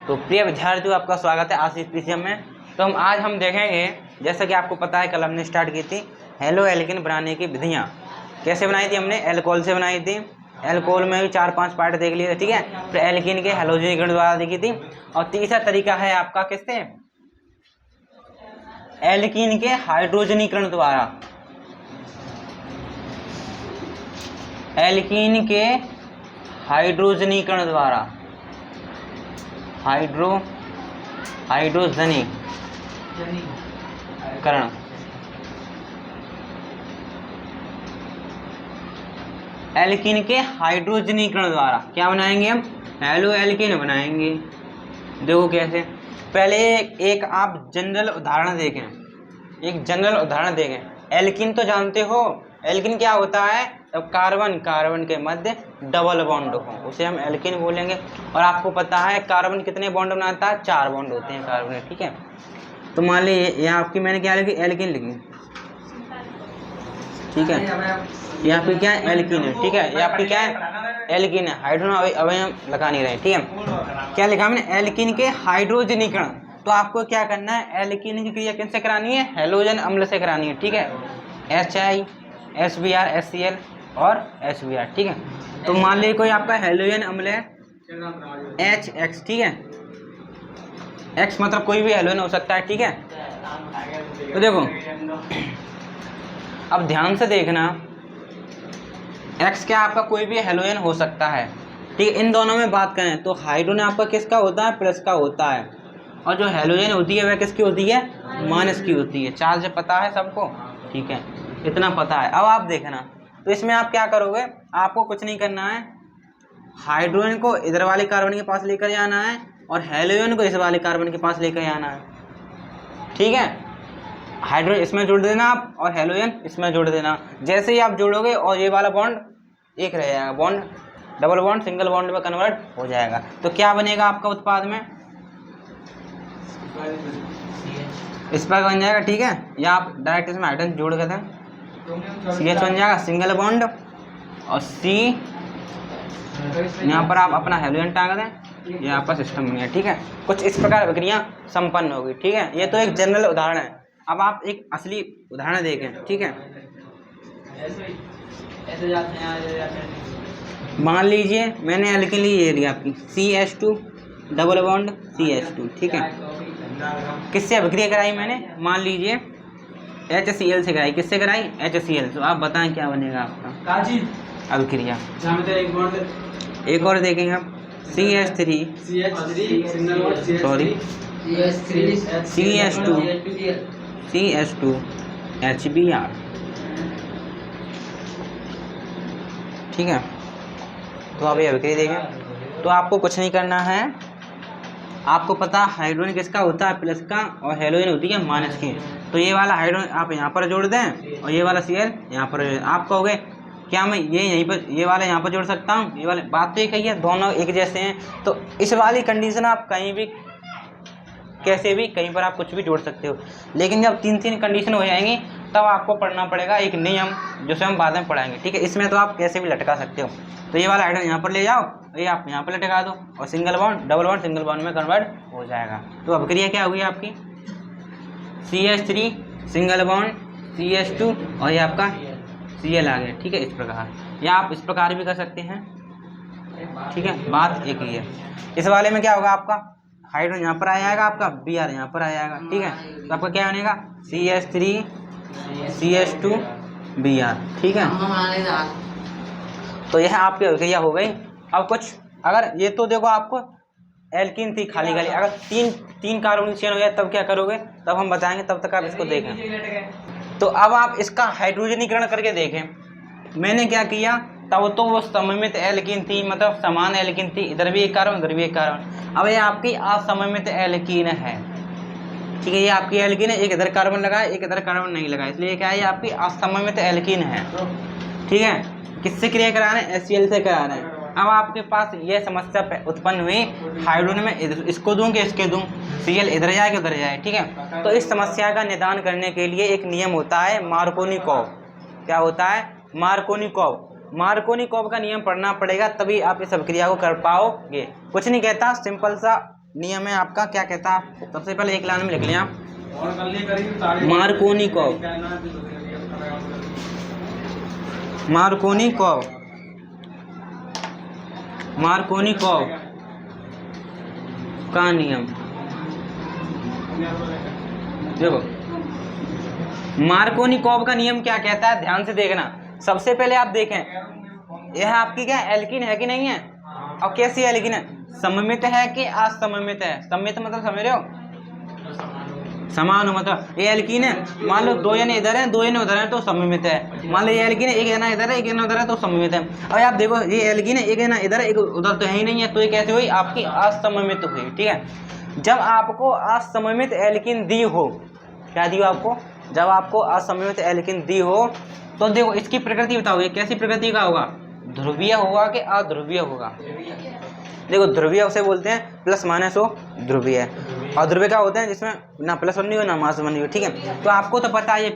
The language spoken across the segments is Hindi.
तो प्रिय विद्यार्थियों, आपका स्वागत है आशीष पीसीएम में। तो आज हम देखेंगे, जैसा कि आपको पता है कल हमने स्टार्ट की थी हेलो एल्किन बनाने की विधियाँ। कैसे बनाई थी हमने? एल्कोहल से बनाई थी। एल्कोहल में भी 4-5 पार्ट देख लिए थे, ठीक है। फिर एल्किन के हैलोजनीकरण द्वारा देखी थी। और तीसरा तरीका है आपका किससे? एल्किन के हाइड्रोजनीकरण द्वारा। एल्किन के हाइड्रोजनीकरण द्वारा, हाइड्रोजनीकरण। एल्किन के हाइड्रोजनीकरण द्वारा क्या बनाएंगे हम? हेलो एल्किन बनाएंगे। देखो कैसे। पहले एक आप जनरल उदाहरण देखें। एल्किन तो जानते हो, एल्किन क्या होता है? तब कार्बन के मध्य डबल बॉन्ड हो, उसे हम एल्किन बोलेंगे। और आपको पता है कार्बन कितने बॉन्ड बनाता है? 4 बॉन्ड होते हैं कार्बन, ठीक है। तो मान लीजिए यहाँ आपकी मैंने क्या लिखी? एल्किन लिखी, ठीक है। ये आपकी क्या है? एल्किन है, ठीक है। ये आपकी क्या है? एल्किन है। हाइड्रोजन अभी हम लगा नहीं रहे, ठीक है। क्या लिखा मैंने? एल्किन के हाइड्रोजनीकरण। तो आपको क्या करना है? एल्किन की क्रिया किनसे करानी है? हैलोजन अम्ल से करानी है, ठीक है। HI, SBr, HCl और SBr, ठीक है। तो मान लीजिए कोई आपका हैलोजन अम्ल है HX, ठीक है। X मतलब कोई भी हैलोजन हो सकता है, ठीक है। तो देखो अब ध्यान से देखना, X क्या आपका कोई भी हैलोजन हो सकता है, ठीक है। इन दोनों में बात करें तो हाइड्रोजन आपका किसका होता है? प्लस का होता है। और जो हैलोजन होती है वह किसकी होती है? माइनस की होती है। चार्ज पता है सबको, ठीक है, इतना पता है। अब आप देखना, तो इसमें आप क्या करोगे? आपको कुछ नहीं करना है, हाइड्रोजन को इधर वाले कार्बन के पास लेकर जाना है और हैलोजन को इस वाले कार्बन के पास लेकर जाना है, ठीक है। हाइड्रोजन इसमें जोड़ देना आप और हैलोजन इसमें जोड़ देना। जैसे ही आप जोड़ोगे और ये वाला बॉन्ड एक रह जाएगा, bond double bond single bond में कन्वर्ट हो जाएगा। तो क्या बनेगा आपका उत्पाद में? इस पर बन जाएगा, ठीक है। या आप डायरेक्ट इसमें हाइड्रोजन जोड़ के दें, CH बन जाएगा, सिंगल बॉन्ड, और C यहाँ पर आप अपना हैलोजन टांग दें, ये आपका सिस्टम बन गया, ठीक है। कुछ इस प्रकार प्रक्रिया संपन्न होगी, ठीक है। ये तो एक जनरल उदाहरण है। अब आप एक असली उदाहरण देखें, ठीक है। मान लीजिए मैंने एल्किन ये लिया आपकी CH2 डबल बॉन्ड CH2, ठीक है। किससे अभिक्रिया कराई मैंने? मान लीजिए HCl से कराई। किससे कराई? HCl। तो आप बताएं क्या बनेगा आपका अभिक्रिया? एक और देखेंगे आप, CH2 HBr, ठीक है। तो आप ये अभिक्रिया देखें। तो आपको कुछ नहीं करना है, आपको पता हाइड्रोजन किसका होता है? प्लस का, और हैलोजन होती है माइनस की। तो ये वाला हाइड्रोजन आप यहाँ पर जोड़ दें और ये वाला Cl यहाँ पर। आप कहोगे क्या मैं ये यहीं पर, ये वाला यहाँ पर जोड़ सकता हूँ? ये वाले बात तो एक ही है, दोनों एक जैसे हैं। तो इस वाली कंडीशन आप कहीं भी कैसे भी कहीं पर आप कुछ भी जोड़ सकते हो। लेकिन जब 3 कंडीशन हो जाएंगी तब आपको पढ़ना पड़ेगा एक नियम, जिसे हम बाद में पढ़ाएंगे, ठीक है। इसमें तो आप कैसे भी लटका सकते हो। तो ये वाला हाइड्रोजन यहाँ पर ले जाओ, ये आप यहाँ पर लटका दो और single bond double bond single bond में कन्वर्ट हो जाएगा। तो अभिक्रिया क्या हुई आपकी? CH3 सिंगल बॉन्ड CH2 और ये आपका Cl आ गया, ठीक है। इस प्रकार, या आप इस प्रकार भी कर सकते हैं, ठीक है। बात एक ही है। इस वाले में क्या होगा? आपका हाइड्रोजन यहाँ पर आ जाएगा, आपका Br यहाँ पर आ जाएगा, ठीक है। तो आपका क्या बनेगा? CH3 CH2 Br, ठीक है। तो यह आपकी अभिक्रिया हो गई। अब कुछ अगर ये तो देखो आपको एल्किन थी खाली, अगर तीन कार्बन चेन हो जाए तब क्या करोगे? तब हम बताएंगे, तब तक आप इसको देखें। तो अब आप इसका हाइड्रोजनीकरण करके देखें। मैंने क्या किया, तब तो वो सममित एल्किन थी, मतलब समान एल्किन थी, इधर भी एक कार्बन उधर भी एक कार्बन। अब ये आपकी असममित एल्किन है, ठीक है। ये आपकी एल्किन है, एक इधर कार्बन लगा है एक इधर कार्बन नहीं लगा, इसलिए क्या है? ये आपकी असममित एल्किन है, ठीक है। किससे क्रिया करा रहे हैं? HCl से करा रहे हैं। अब आपके पास ये समस्या उत्पन्न हुई, हाइड्रोजन में इसको दूं कि इसके दूं? Cl इधर जाए कि उधर जाए, ठीक है। तो इस समस्या का निदान करने के लिए एक नियम होता है मार्कोनिकॉव। क्या होता है? मार्कोनिकॉव का नियम पढ़ना पड़ेगा, तभी आप इस अभिक्रिया को कर पाओगे। कुछ नहीं कहता, सिंपल सा नियम है आपका, क्या कहता है, सबसे पहले एक लाइन में लिख लिया आप, मार्कोनिकॉव का नियम। देखो मार्कोनिकॉव का नियम क्या कहता है, ध्यान से देखना। सबसे पहले आप देखें, यह आपकी क्या एल्कीन है कि नहीं है, और कैसी एल्कीन है, सममित है कि असममित है। सममित मतलब समझ रहे हो, समान मतलब ये एल्कीन है, मान लो दो जने इधर हैं दो जने उधर हैं तो सममित है। मान लो ये एल्कीन है, एक जना इधर है एक जना उधर है तो सममित है। अब आप देखो ये एल्कीन है, एक जना इधर है एक उधर तो है ही नहीं है, तो ये कैसे हुई, आपकी असममित हुई। ठीक है, जब आपको असममित एल्कीन दी हो, क्या दी हो आपको, जब आपको असममित एल्कीन दी हो तो देखो इसकी प्रकृति बताओ, ये कैसी प्रकृति का होगा, ध्रुवीय होगा कि अध्रुवीय होगा। देखो ध्रुवीय उसे बोलते हैं प्लस माइनस हो ध्रुवीय, और ध्रुवीय क्या होते हैं जिसमें ना प्लस वन नहीं हो ना माइनस वन नहीं हो। ठीक है, तो आपको तो पता है ये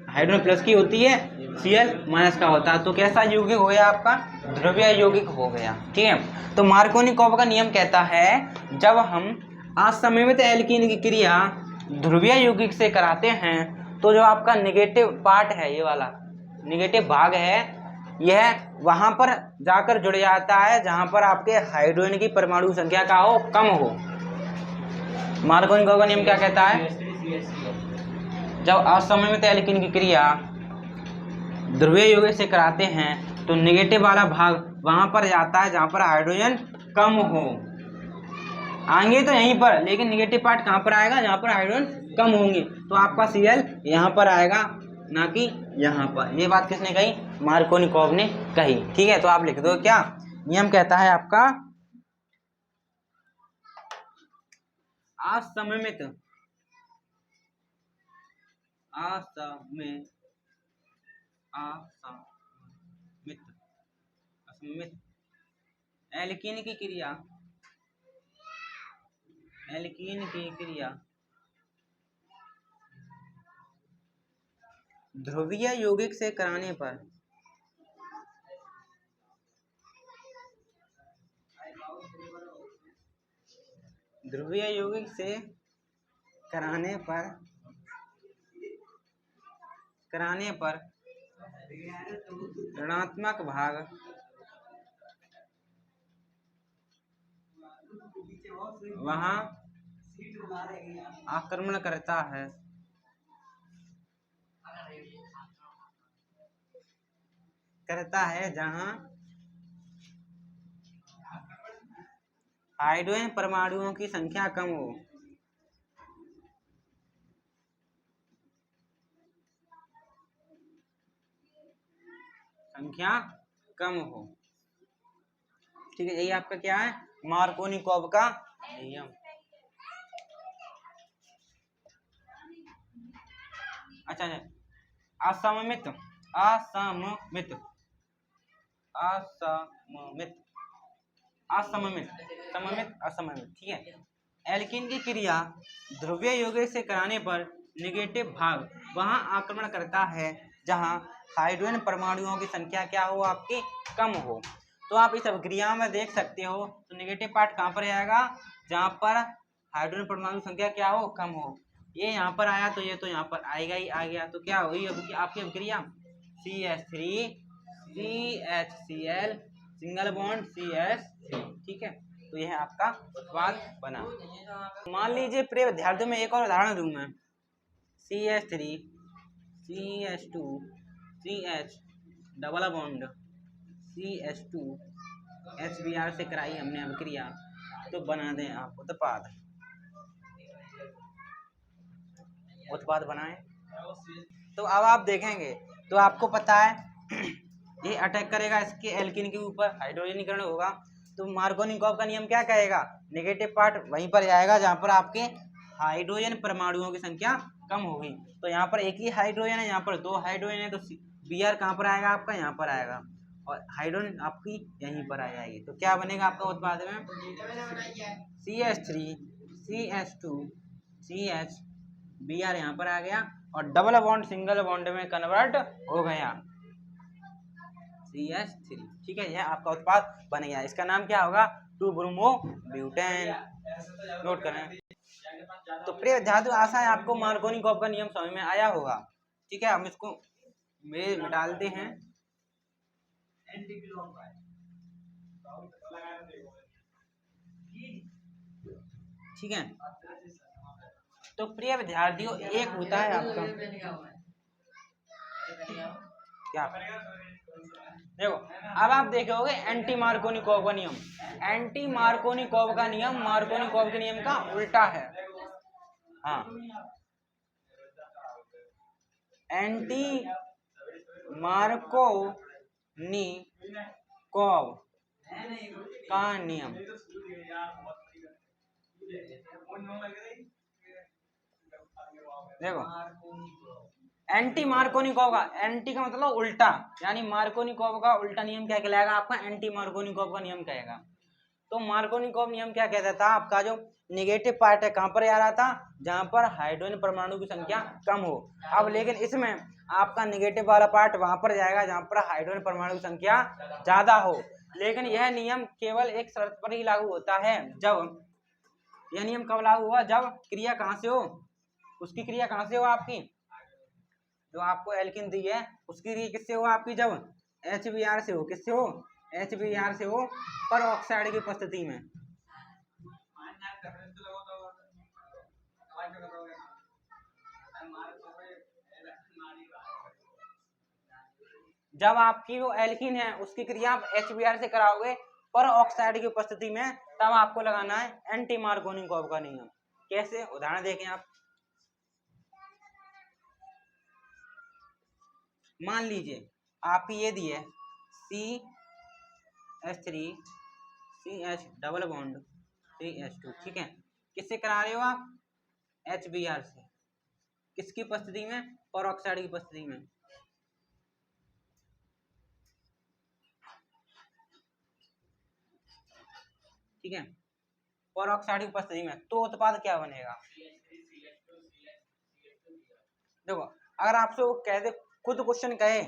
हाइड्रोजन प्लस की होती है, Cl माइनस का होता है, तो कैसा यौगिक हो गया आपका, ध्रुवीय यौगिक हो गया। ठीक है, तो मार्कोनिकॉव का नियम कहता है जब हम असममित एल्कीन की क्रिया ध्रुवीय यौगिक से कराते हैं तो जो आपका नेगेटिव पार्ट है, ये वाला नेगेटिव भाग है, यह वहां पर जाकर जुड़ जाता है जहां पर आपके हाइड्रोजन की परमाणु संख्या का हो, कम हो। मार्कोनिकॉव का नियम क्या कहता है, जब असममित एल्कीन की क्रिया ध्रुवीय यौगिक से कराते हैं तो नेगेटिव वाला भाग वहां पर जाता है जहां पर हाइड्रोजन कम हो। आएंगे तो यहीं पर, लेकिन नेगेटिव पार्ट कहां पर आएगा, जहां पर हाइड्रोजन कम होंगे, तो आपका Cl यहां पर आएगा ना कि यहाँ पर। ये बात किसने कही, मार्कोनिकॉव ने कही। ठीक है, तो आप लिख दो क्या नियम कहता है आपका, असममित एल्कीन की क्रिया ध्रुवीय यौगिक से कराने पर ऋणात्मक भाग वहां आक्रमण करता है, जहां हाइड्रोजन परमाणुओं की संख्या कम हो। ठीक है, यही आपका क्या है, मार्कोनिकॉव का नियम। अच्छा, असममित ठीक है, एल्कीन की क्रिया ध्रुवीय यौगिक से कराने पर नेगेटिव भाग वहां आक्रमण करता है जहां हाइड्रोजन परमाणुओं की संख्या क्या हो, आपकी कम हो। तो आप इस अभिक्रिया में देख सकते हो, तो नेगेटिव पार्ट कहां पर आएगा, जहां पर हाइड्रोजन परमाणु संख्या क्या हो, कम हो। ये यहाँ पर आया तो ये तो यहाँ पर आएगा ही, आ गया, तो क्या हुई आपकी अभिक्रिया, CH3 CHCl single bond CH3। ठीक है, तो यह आपका उत्पाद बना। मान लीजिए प्रिय विद्यार्थियों में एक और उदाहरण दूं मैं, CH3 CH2 CH double bond CH2 HBr से कराई हमने अभिक्रिया, तो बना दें आप उत्पाद बनाएं। तो अब आप देखेंगे तो आपको पता है ये अटैक करेगा इसके एल्कीन के ऊपर, हाइड्रोजनीकरण होगा। तो मार्कोनिकॉव का नियम क्या कहेगा, नेगेटिव पार्ट वहीं पर जाएगा जहां पर आपके हाइड्रोजन परमाणुओं की संख्या कम होगी। तो यहाँ पर एक ही हाइड्रोजन है, यहाँ पर दो हाइड्रोजन है, तो Br कहाँ पर आएगा आपका, यहाँ पर आएगा, और हाइड्रोजन आपकी यहीं पर आ जाएगी। तो क्या बनेगा आपका उत्पाद में, CH3 CH2 CH Br यहाँ पर आ गया, और डबल बॉन्ड सिंगल बॉन्ड में कन्वर्ट हो गया CH3। ठीक है, यह आपका उत्पाद बन गया। इसका नाम क्या होगा, 2 ब्रोमो ब्यूटेन। नोट करें। तो प्रिय विद्यार्थियों, आशा है आपको मार्कोनिकॉफ का नियम समझ में आया होगा। ठीक है, हम इसको में डालते हैं। ठीक है, तो प्रिय विद्यार्थियों, एक होता है आपका क्या, देखो अब आप देखोगे एंटी मार्कोनिकॉफ का नियम। एंटी मार्कोनिकॉफ का नियम मार्कोनिकॉफ के नियम का उल्टा है। हाँ, एंटी मार्कोनिकॉफ का नियम देखो, एंटी मार्कोनिकॉफ का, एंटी का मतलब उल्टा, यानी मार्कोनिकॉफ का उल्टा नियम क्या कहलाएगा आपका, एंटी मार्कोनिकॉफ का नियम कहेगा। तो मार्कोनिकॉफ नियम क्या कहता था, आपका जो निगेटिव पार्ट है कहां पर आ रहा था, जहां पर हाइड्रोजन परमाणु की संख्या कम हो। अब लेकिन इसमें आपका निगेटिव वाला पार्ट वहां पर जाएगा जहां पर हाइड्रोजन परमाणु की संख्या ज्यादा हो। लेकिन यह नियम केवल एक शर्त पर ही लागू होता है, जब यह नियम कब लागू हुआ, जब क्रिया कहां से हो, उसकी क्रिया कहां से हो, आपकी जो आपको एल्किन दी है उसकी क्रिया किससे हो आपकी, जब HBr से हो। किससे हो, HBr से हो, पर ऑक्साइड की उपस्थिति में। जब आपकी वो एल्किन है उसकी क्रिया आप HBr से कराओगे पर ऑक्साइड की उपस्थिति में, तब आपको लगाना है एंटी मार्कोनिकॉफ का नियम। कैसे, उदाहरण देखें आप। मान लीजिए आपकी ये दी है CH3CH डबल बॉन्ड CH2, ठीक है, किससे करा रहे हो आप, HBr से। किसकी उपस्थिति में, पर ऑक्साइड की उपस्थिति में। ठीक है, पर ऑक्साइड की उपस्थिति में, तो उत्पाद क्या बनेगा। देखो अगर आपसे वो कह दे, खुद क्वेश्चन कहे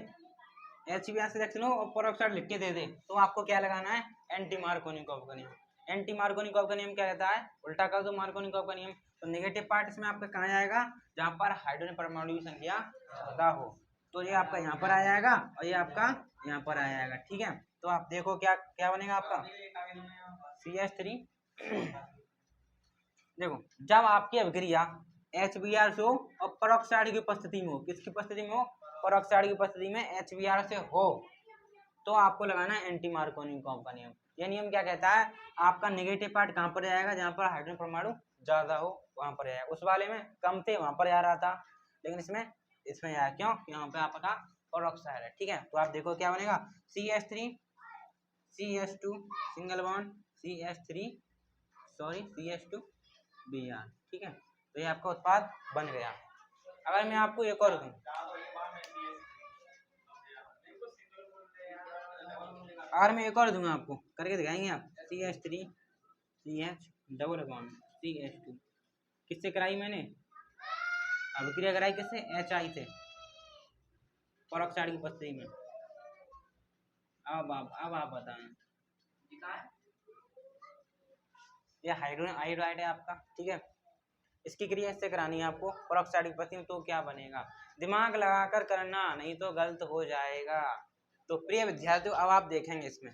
HBr सिलेक्शन हो और पर ऑक्साइड लिख के दे दे, तो आपको क्या लगाना है, एंटी मार्कोनिकॉफ का नियम। एंटी मार्कोनिकॉफ का नियम क्या रहता है, उल्टा कर दो मार्कोनिकॉफ का नियम। तो नेगेटिव पार्ट इसमें आपका कहाँ आएगा, जहां पर हाइड्रोजन परमाणु की संख्या ज्यादा हो। तो ये आपका यहाँ पर आ जाएगा और ये आपका यहाँ पर आ जाएगा। ठीक है, तो आप देखो क्या क्या बनेगा आपका CH3। देखो जब आपकी अभिक्रिया HBr से हो और परऑक्साइड की उपस्थिति में हो, किसकी उपस्थिति में हो, परऑक्साइड की उपस्थिति में HBr से हो, तो आपको लगाना है एंटी मार्कोनिकॉफ का नियम। यह नियम क्या कहता है, आपका नेगेटिव पार्ट कहां पर जाएगा, जहां पर हाइड्रोजन परमाणु ज्यादा हो वहां पर जाएगा। उस वाले में कम थे वहां पर जा रहा था, लेकिन इसमें आया क्यों, यहाँ पे आपका परऑक्साइड है। ठीक है, तो आप देखो क्या बनेगा, CH3 CH2 single bond CH2 Br। ठीक है, तो ये आपका उत्पाद बन गया। अगर मैं आपको एक और दूं, अगर मैं एक और दूंगा आपको, करके दिखाएंगे आप, CH3 CH double bond CH2, किससे कराई मैंने, अभिक्रिया कराई किससे, HI से, परऑक्साइड की उपस्थिति में। अब आप बताएं, ये हाइड्रोजन आयोडाइड है आपका। ठीक है, इसकी क्रिया इससे करानी है आपको परऑक्साइड की उपस्थिति में, तो क्या बनेगा, दिमाग लगाकर करना, नहीं तो गलत हो जाएगा। तो प्रिय विद्यार्थियों, अब आप देखेंगे इसमें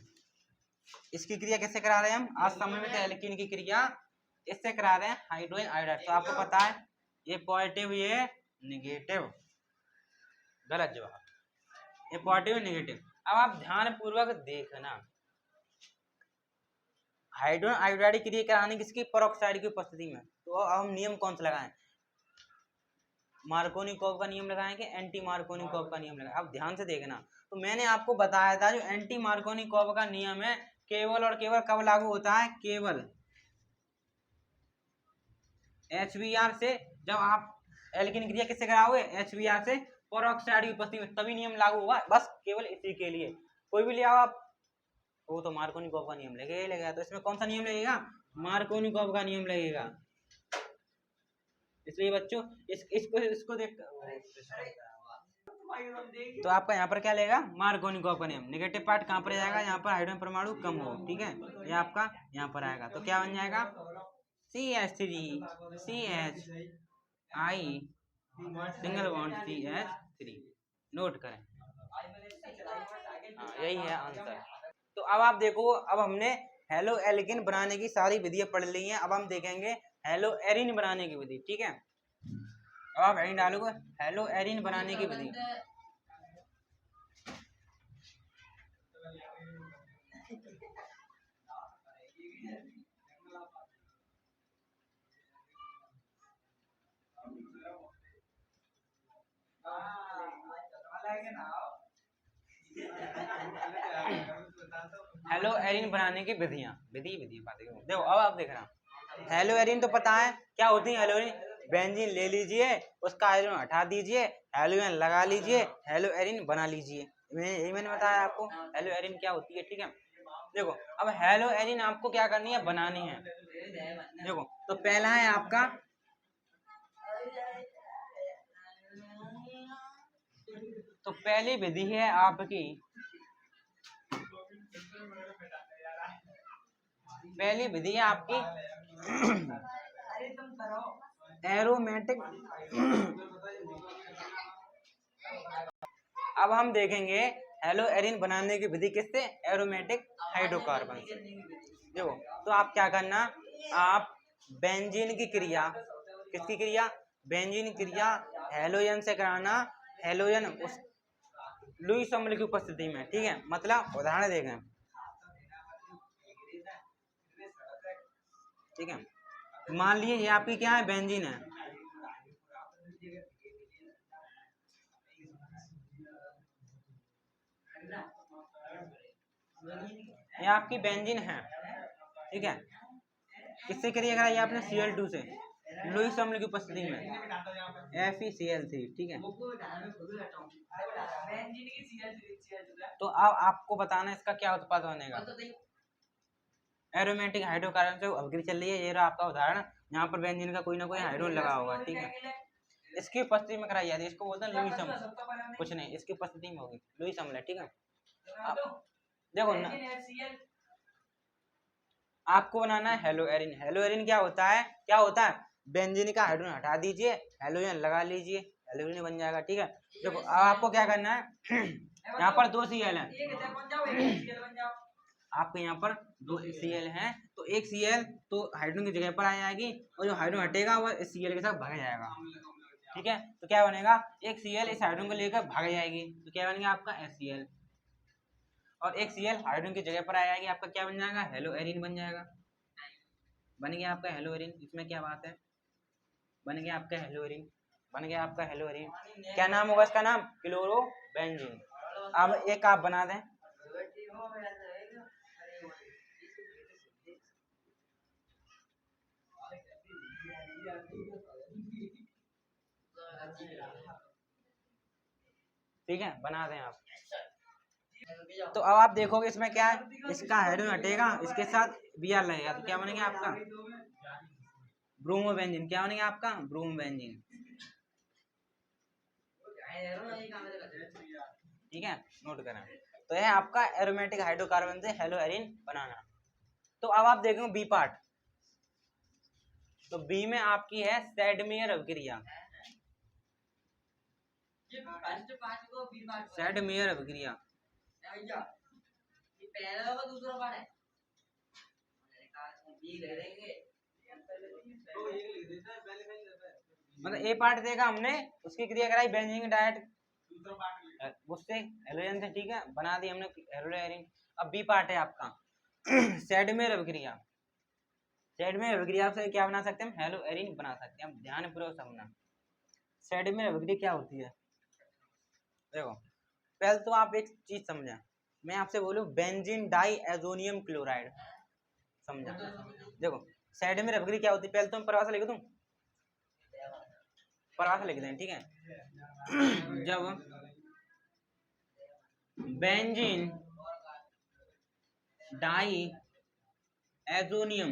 इसकी क्रिया कैसे करा रहे हैं हम, आज समय में एल्कीन की क्रिया इससे करा रहे हैं हाइड्रोजन आयोडाइड। तो आपको पता है ये पॉजिटिव ये निगेटिव, गलत जवाब, ये पॉजिटिव निगेटिव। अब आप ध्यान पूर्वक देखना, हाइड्रोजन आयोडाइड की क्रिया करानी किसकी, परऑक्साइड की उपस्थिति में। तो अब हम नियम कौन सा लगाएं, मार्कोनिकॉफ का नियम लगाएंगे, एंटी मार्कोनिकॉफ का नियम लगाएं। अब ध्यान से देखना, तो मैंने आपको बताया था जो एंटी मार्कोनिकॉफ का नियम है केवल और केवल कब लागू होता है, केवल HBr से, जब आप एल्कीन क्रिया किससे कराओगे, HBr से परऑक्साइड की उपस्थिति में, तभी नियम लागू होगा, बस केवल इसी के लिए। कोई भी ले आओ आप, वो तो मार्कोनिकॉफ का नियम लगेगा। तो इसमें कौन सा नियम लगेगा, मार्कोनिकॉफ का नियम लगेगा। इसलिए बच्चों इसको देख, तो आपका यहाँ पर क्या लगेगा, मार्कोनिकॉफ का नियम। नेगेटिव पार्ट कहाँ पर जाएगा, यहाँ पर हाइड्रोजन परमाणु कम हो। ठीक है, ये आपका यहाँ पर आएगा, तो क्या बन जाएगा CH3 single bond CH3 note करें। हाँ यही है आंसर। तो अब आप देखो, अब हमने हेलो एल्किन बनाने की सारी विधियां पढ़ ली हैं। अब हम देखेंगे हेलो एरिन बनाने की विधि। ठीक है, अब आप एरिन डालोगे, हेलो एरिन बनाने की विधि। हेलो एरिन बनाने की विधियां, विधि बातें देखो। अब आप देख रहे हैं हेलो एरिन तो पता है क्या होती है। हेलो एरिन, बेंजीन ले लीजिए, उसका आयरन हटा दीजिए, हेलोजन लगा लीजिए, हेलो एरिन बना लीजिए। मैंने बताया आपको हेलो एरिन क्या होती है। ठीक है, देखो अब हेलो एरिन आपको क्या करनी है, बनानी है। देखो तो पहला है आपका, तो पहली विधि है आपकी, पहली विधि है आपकी एरोमेटिक। अब हम देखेंगे हेलो एरिन बनाने की विधि किससे, एरोमेटिक हाइड्रोकार्बन से। देखो तो आप क्या करना, आप बेंजीन की क्रिया, किसकी क्रिया, बेंजीन क्रिया हेलोजन से कराना। हेलोजन उस लुईस अम्ल की उपस्थिति में। ठीक है, मतलब उदाहरण देखें। ठीक है, मान लीजिए ये आपकी क्या है, बेंजीन है। ये आपकी बेंजीन है। ठीक है, किससे क्रिया कराई आपने, Cl2 से, लुईस अम्ल की उपस्थिति में, FeCl3। ठीक है, तो अब आपको बताना इसका क्या उत्पाद बनेगा। एरोमेटिक हाइड्रोकार्बन से अभिक्रिया चल रही है, ये रहा आपका उदाहरण। यहाँ पर बेंजीन का कोई ना कोई हाइड्रोजन लगा होगा। ठीक है, इसकी उपस्थिति में कराई जाती है, इसको बोलते हैं लुईस अम्ल। कुछ नहीं, इसकी उपस्थिति में होगी, लुईस अम्ल है। ठीक है, देखो ना, आपको बनाना है हेलो एरिन। हेलो एरिन क्या होता है, क्या होता है, बेंजीन का हाइड्रोजन हटा दीजिए, हेलोजन लगा लीजिए, हेलोजन बन जाएगा। ठीक है, देखो अब आपको क्या करना है, यहाँ पर 2 Cl है, आपके यहाँ पर 2 Cl हैं, तो एक Cl तो हाइड्रोजन की जगह पर आ जाएगी, और जो हाइड्रोजन हटेगा वो इस Cl के साथ भाग जाएगा। ठीक है, तो क्या बनेगा, एक Cl इस हाइड्रोजन को लेकर भाग जाएगी, तो क्या बनेगा आपका HCl, और एक Cl हाइड्रोजन की जगह पर आ जाएगी, आपका क्या बन जाएगा, हेलो एरिन बन जाएगा। बन गया आपका हेलो एरिन, इसमें क्या बात है, बन गया आपका हेलो एरिन, बन गया आपका हेलो एरिन। क्या नाम होगा इसका, नाम क्लोरो बेंजीन। अब एक आप बना दें, ठीक है, बना दें आप। तो अब आप देखोगे इसमें क्या है, इसका हाइड्रोजन हटेगा, इसके साथ Br लगेगा, तो क्या बनेगा आपका ब्रोमो बेंजीन। क्या बनेगा आपका ब्रोमो बेंजीन। ठीक है, नोट करें। तो यह आपका एरोमेटिक हाइड्रोकार्बन से हेलो एरिन बनाना। तो अब आप देखो बी पार्ट, तो बी में आपकी है सैडमेयर अभिक्रिया। सैडमेयर अभिक्रिया, मतलब ए पार्ट देखा हमने, उसकी क्रिया कराई बेंजीन डाइट उससे हेलोजन से। ठीक है, बना दी हमने हेलो एरिन। अब बी पार्ट है आपका सैडमेयर अभिक्रिया। सैडमेयर अभिक्रिया से क्या बना सकते हैं, हेलो एरिन बना सकते हैं। ध्यान पूर्वक समझना सैडमेयर अभिक्रिया क्या होती है। देखो पहले तो आप एक चीज समझा, मैं आपसे बोलूं बेंजीन डाई एजोनियम क्लोराइड, समझा। देखो सैडमेयर अभिक्रिया क्या होती है, पहले तो मैं परिभाषा लिख दूं, परिभाषा लिख दें। ठीक है, जब बेंजीन डाई एजोनियम,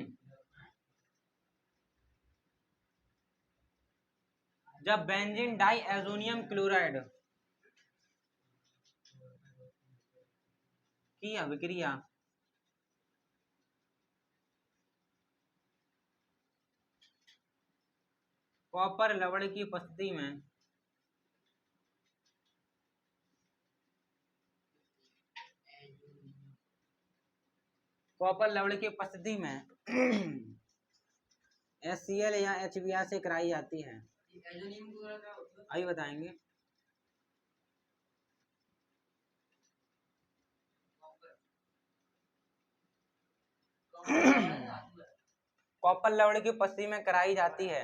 जब बेंजीन डाई एजोनियम क्लोराइड की अभिक्रिया कॉपर लवण की उपस्थिति में कॉपर लवण की उपस्थिति में HCl या HBr से कराई जाती है। आइए बताएंगे। कॉपर लवण की उपस्थिति में कराई जाती है,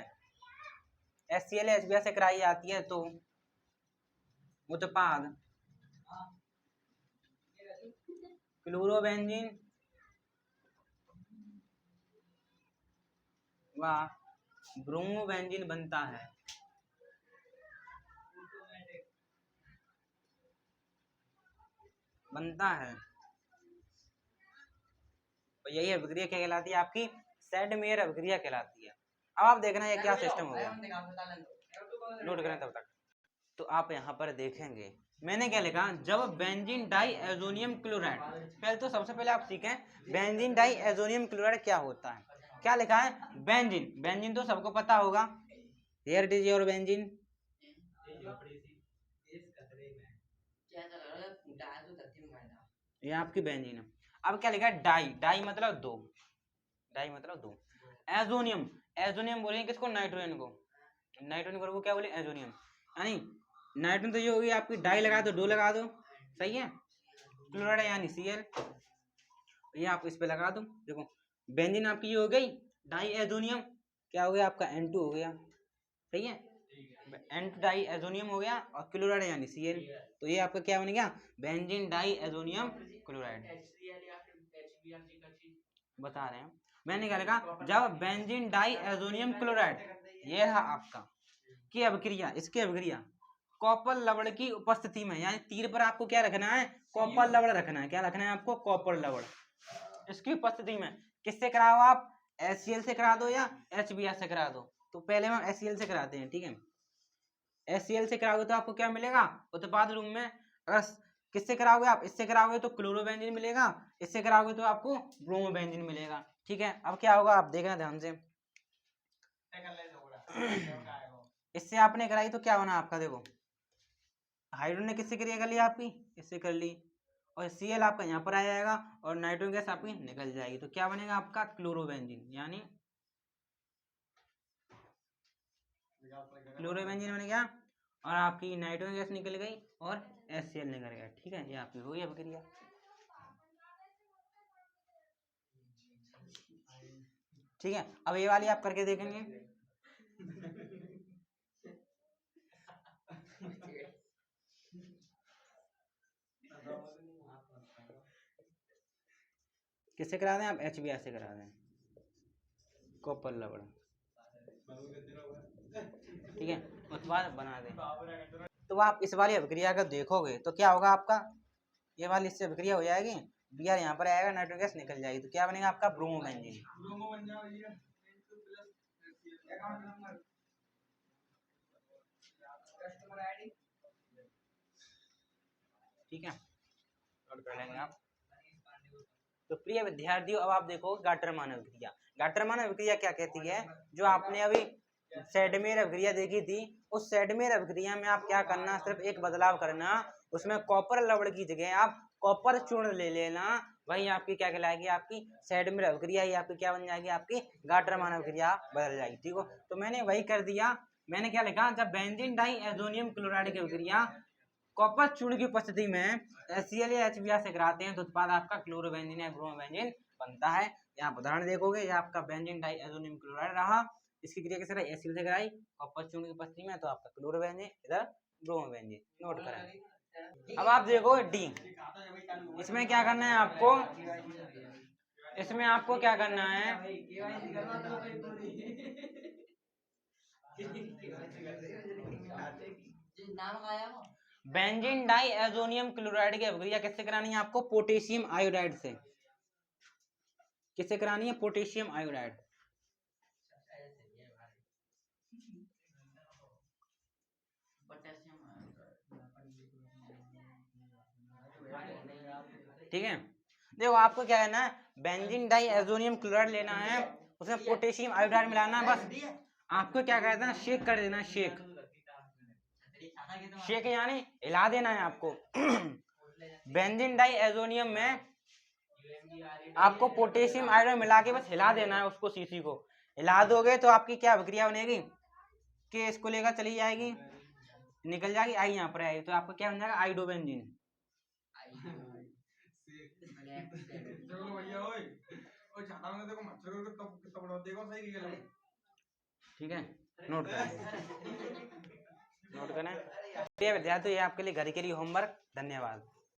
HCl या HBr से कराई जाती है तो उत्पाद क्लोरोबेंजीन व ब्रोमोबेंजीन बनता है। तो यही अभिक्रिया क्या कहलाती है? आपकी सेडमेयर अभिक्रिया कहलाती है। अब आप देखना ये क्या सिस्टम हो गया, नोट करें तब तक। तो आप यहाँ पर देखेंगे मैंने क्या लिखा, जब बेंजीन डाई एजोनियम क्लोराइड, पहले तो सबसे पहले आप सीखें बेंजीन डाई एजोनियम क्लोराइड क्या होता है। क्या लिखा है? बेंजीन, बेंजीन तो सबको पता होगा, here it is your benzene. ये आपकी बेंजीन है। अब क्या लिखा है? डाई, डाई मतलब दो, डाई मतलब दो। एजोनियम, एजोनियम बोलेंगे किसको? नाइट्रोजन को, नाइट्रोजन को क्या बोले? एजोनियम। यानी नाइट्रोजन तो ये होगी आपकी, डाई लगा दो, डो लगा दो, सही है। क्लोराइड यानी Cl, ये आप इस पे लगा दो। देखो बेंजीन आपकी ये हो गई डाई एजोनियम, क्या हो गया आपका? N2 हो गया, सही है। N2 डाई एजोनियम हो गया और क्लोराइड यानी Cl, तो ये आपका क्या बन गया? Benzene diazonium chloride. बता रहे हैं मैंने क्या लिखा, जब बेंजीन डाई एजोनियम क्लोराइड, ये रहा आपका की अभिक्रिया, इसकी अभिक्रिया कॉपर लवण की उपस्थिति में, यानी तीर पर आपको क्या रखना है? कॉपर लवण रखना है। क्या रखना है आपको? कॉपर लवण। इसकी उपस्थिति में किससे कराओ आप? HCl से करा दो या HBr से करा दो। तो पहले हम HCl से कराते हैं, ठीक है। HCl से कराओगे तो आपको क्या मिलेगा उत्पाद रूप में? अगर किससे कराओगे आप? इससे कराओगे तो क्लोरोबेंजीन मिलेगा, इससे कराओगे तो आपको ब्रोमोबेंजीन मिलेगा, ठीक है। अब क्या होगा आप देखना ध्यान से। इससे आपने कराई तो क्या बना आपका? देखो हाइड्रोजन ने किससे क्रिया कर ली आपकी? इससे कर ली, और Cl आपका यहाँ पर आ जाएगा और नाइट्रोजन गैस आपकी निकल जाएगी, तो क्या बनेगा आपका? क्लोरोबेंजीन, यानी क्लोरोबेंजीन बन गया और आपकी नाइट्रोजन गैस निकल गई और HCl निकल गया, ठीक है। ये आपकी हुई अभिक्रिया, ठीक है। अब ये वाली आप करके देखेंगे। किससे करा दें आप? HBr से करा दें, कॉपर लवण, ठीक है। उत्पाद बना दें। तो आप इस वाली अभिक्रिया का देखोगे तो क्या होगा आपका? ये वाली इससे अभिक्रिया हो जाएगी, Br यहाँ पर आएगा, नाइट्रोजन गैस निकल जाएगी, तो क्या बनेगा आपका? ब्रोमोबेंजीन। ठीक है, नोट कर लेंगे आप। तो प्रिय विद्यार्थियों अब आप देखो गाटरमान अभिक्रिया। गाटरमान अभिक्रिया क्या कहती है? जो आपने अभी सेडमेयर अभिक्रिया देखी थी, उस सेडमेयर अभिक्रिया में आप क्या करना, सिर्फ एक बदलाव करना, उसमें कॉपर लवण की जगह आप कॉपर चूर्ण ले लेना, वही आपकी क्या कहलाएगी? आपकी सेडमेयर अभिक्रिया ही आपकी क्या बन जाएगी? आपकी गाटरमान अभिक्रिया बदल जाएगी, ठीक हो। तो मैंने वही कर दिया। मैंने क्या लिखा, जब बेंजीन डाई एजोनियम क्लोराइड की अभिक्रिया कॉपर चूर्ण की उपस्थिति में HCl या HBr से कराते हैं तो उत्पाद आपका क्लोरोबेंजीन या ब्रोमोबेंजीन बनता है। यहाँ उदाहरण देखोगे, ये आपका बेंजीन डाई एजोनियम क्लोराइड रहा, इसकी क्रिया किस तरह? HCl से कराई कॉपर चूर्ण की उपस्थिति में, तो आपका क्लोरोबेंजीन, इधर ब्रोमोबेंजीन, नोट करें। अब आप देखो डी, इसमें क्या करना है आपको? इसमें आपको क्या करना है? बेंजीन डाई एजोनियम क्लोराइड की अभिक्रिया किससे करानी है आपको? पोटेशियम आयोडाइड से। किससे करानी है? Potassium iodide. ठीक है, देखो आपको क्या करना है, बेंजीन डाई एजोनियम क्लोराइड लेना है, उसमें पोटेशियम आयोडाइड मिलाना है, बस आपको क्या कहते हैं, शेक कर देना, शेक। शेक यानी हिला देना है आपको। बेंजीन डाइएजोनियम में आपको पोटेशियम आयरन मिला के बस हिला देना है उसको, सीसी को हिला दोगे तो आपकी क्या अभिक्रिया बनेगी कि इसको लेकर चली जाएगी, निकल जाएगी, आई यहाँ पर आएगी, तो आपको क्या बन जाएगा, आइडोबेंजीन। ठीक है, नोट करें। नोट करें। विद्यार्थी, ये आपके लिए घर के लिए होमवर्क। धन्यवाद।